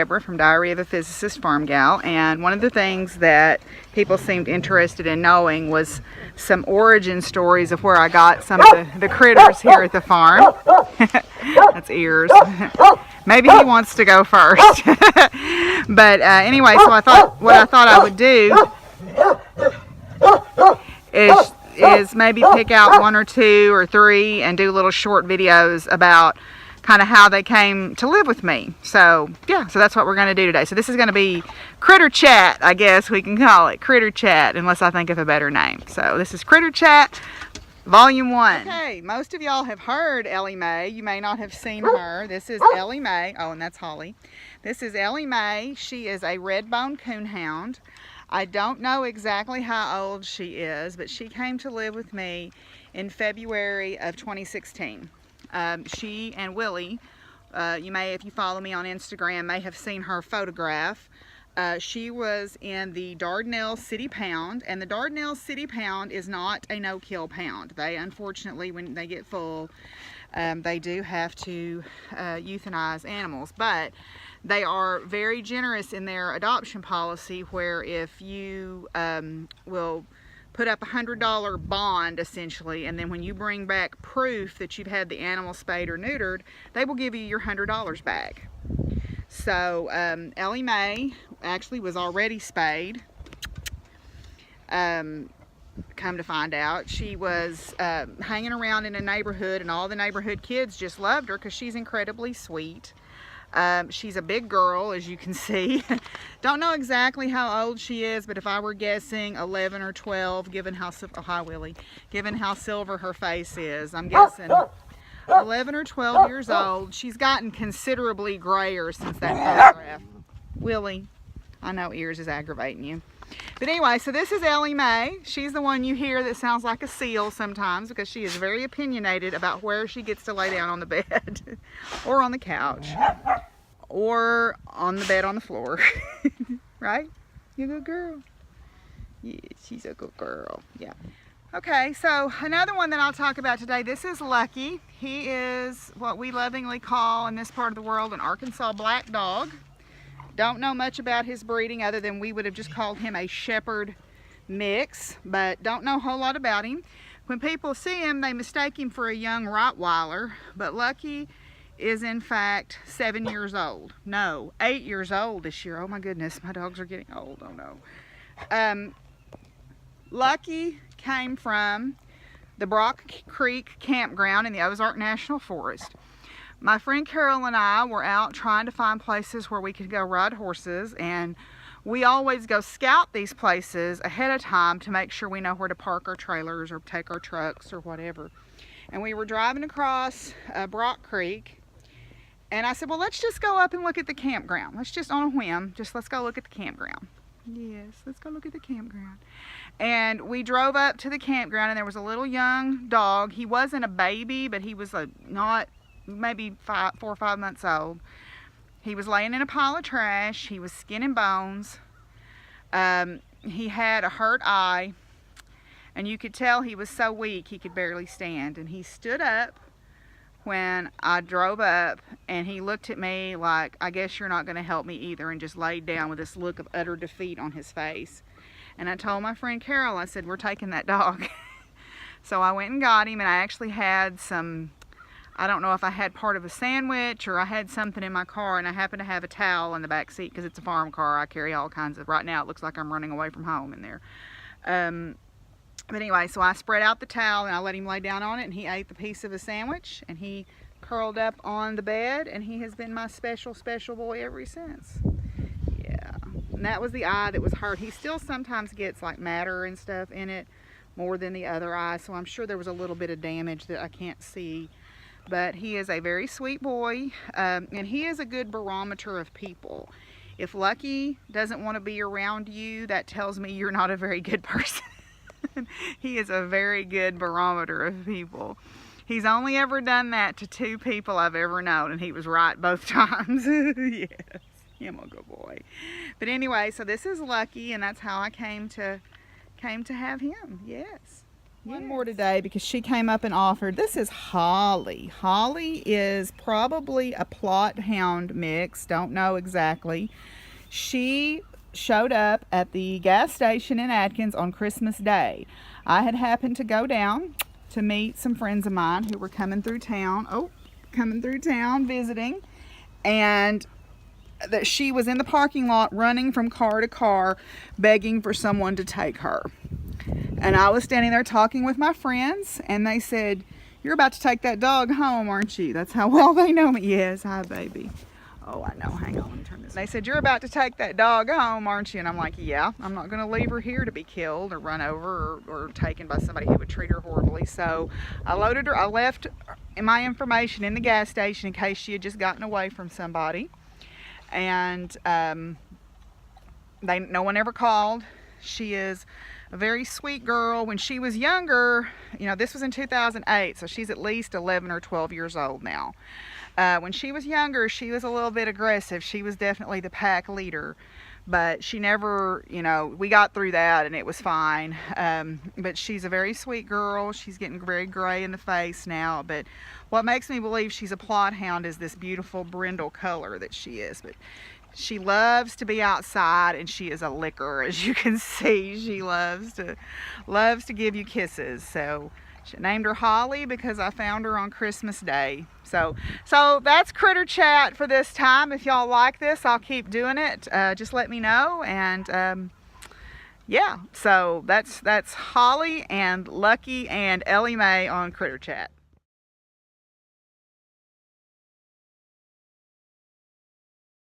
Deborah from Diary of a Physicist Farmgal, and one of the things that people seemed interested in knowing was some origin stories of where I got some of the critters here at the farm. That's ears. Maybe he wants to go first. But anyway, so what I thought I would do is maybe pick out 1 or 2 or 3 and do little short videos about kind of how they came to live with me. So yeah, so that's what we're going to do today. So this is going to be Critter Chat, I guess we can call it. Critter Chat, unless I think of a better name. So this is Critter Chat Volume 1. Okay, most of y'all have heard Ellie Mae. You may not have seen her. This is Ellie Mae. Oh, and that's Holly. This is Ellie Mae. She is a red-boned coonhound. I don't know exactly how old she is, but she came to live with me in February of 2016. She and Willie, you may, if you follow me on Instagram, may have seen her photograph. She was in the Dardanelle City Pound, and the Dardanelle City Pound is not a no-kill pound. They, unfortunately, when they get full, they do have to euthanize animals, but they are very generous in their adoption policy, where if you will put up a $100 bond, essentially, and then when you bring back proof that you've had the animal spayed or neutered, they will give you your $100 back. So Ellie Mae actually was already spayed. Come to find out, she was hanging around in a neighborhood, and all the neighborhood kids just loved her because she's incredibly sweet. She's a big girl, as you can see. Don't know exactly how old she is, but if I were guessing 11 or 12, given how given how silver her face is, I'm guessing 11 or 12 years old. She's gotten considerably grayer since that photograph. Willie, I know ears is aggravating you. But anyway, so this is Ellie Mae. She's the one you hear that sounds like a seal sometimes, because she is very opinionated about where she gets to lay down on the bed or on the couch or on the bed on the floor. Right? You a good girl? Yeah, she's a good girl. Yeah. Okay, so another one that I'll talk about today, this is Lucky. He is what we lovingly call in this part of the world an Arkansas black dog. Don't know much about his breeding other than we would have just called him a shepherd mix, but don't know a whole lot about him. When people see him, they mistake him for a young Rottweiler, but Lucky is in fact 7 years old. No, 8 years old this year. Oh my goodness, my dogs are getting old. Oh no. Lucky came from the Brock Creek campground in the Ozark National Forest. My friend Carol and I were out trying to find places where we could go ride horses, and we always go scout these places ahead of time to make sure we know where to park our trailers or take our trucks or whatever. And we were driving across Brock Creek, and I said, well, let's just go up and look at the campground. Let's just, on a whim, let's go look at the campground. Yes, let's go look at the campground. And we drove up to the campground, and there was a little young dog. He wasn't a baby, but he was not maybe 4 or 5 months old. He was laying in a pile of trash. He was skin and bones. He had a hurt eye, and you could tell he was so weak he could barely stand. And he stood up when I drove up, and he looked at me like, I guess you're not going to help me either, and just laid down with this look of utter defeat on his face. And I told my friend Carol, I said, we're taking that dog. So I went and got him, and I actually had some, I don't know if I had part of a sandwich or I had something in my car, and I happened to have a towel in the back seat because it's a farm car. I carry all kinds of, right now it looks like I'm running away from home in there. But anyway, so I spread out the towel and I let him lay down on it, and he ate the piece of a sandwich, and he curled up on the bed, and he has been my special boy ever since. Yeah, and that was the eye that was hurt. He still sometimes gets like matter and stuff in it more than the other eye, so I'm sure there was a little bit of damage that I can't see. But he is a very sweet boy, and he is a good barometer of people. If Lucky doesn't want to be around you, that tells me you're not a very good person. He is a very good barometer of people. He's only ever done that to 2 people I've ever known, and he was right both times. Yes, him a good boy. But anyway, so this is Lucky, and that's how I came to have him. Yes. One more today because she came up and offered. This is Holly. Holly is probably a Plott Hound mix. Don't know exactly. She showed up at the gas station in Atkins on Christmas Day. I had happened to go down to meet some friends of mine who were coming through town. Visiting. And that she was in the parking lot running from car to car begging for someone to take her. And I was standing there talking with my friends, and they said, "You're about to take that dog home, aren't you?" That's how well they know me. Yes, hi, baby. Oh, I know. Hang on, let me turn this. They said, "You're about to take that dog home, aren't you?" And I'm like, "Yeah, I'm not going to leave her here to be killed or run over or taken by somebody who would treat her horribly." So I loaded her. I left my information in the gas station in case she had just gotten away from somebody. And no one ever called. She is a very sweet girl. When she was younger, you know, this was in 2008, so she's at least 11 or 12 years old now. When she was younger, she was a little bit aggressive. She was definitely the pack leader, but she never, you know, we got through that and it was fine. But she's a very sweet girl. She's getting very gray in the face now, but what makes me believe she's a Plott Hound is this beautiful brindle color that she is. But she loves to be outside, and she is a licker, as you can see. She loves to give you kisses. So she named her Holly because I found her on Christmas Day. So that's Critter Chat for this time. If y'all like this, I'll keep doing it. Just let me know. And yeah, so that's Holly and Lucky and Ellie Mae on Critter Chat.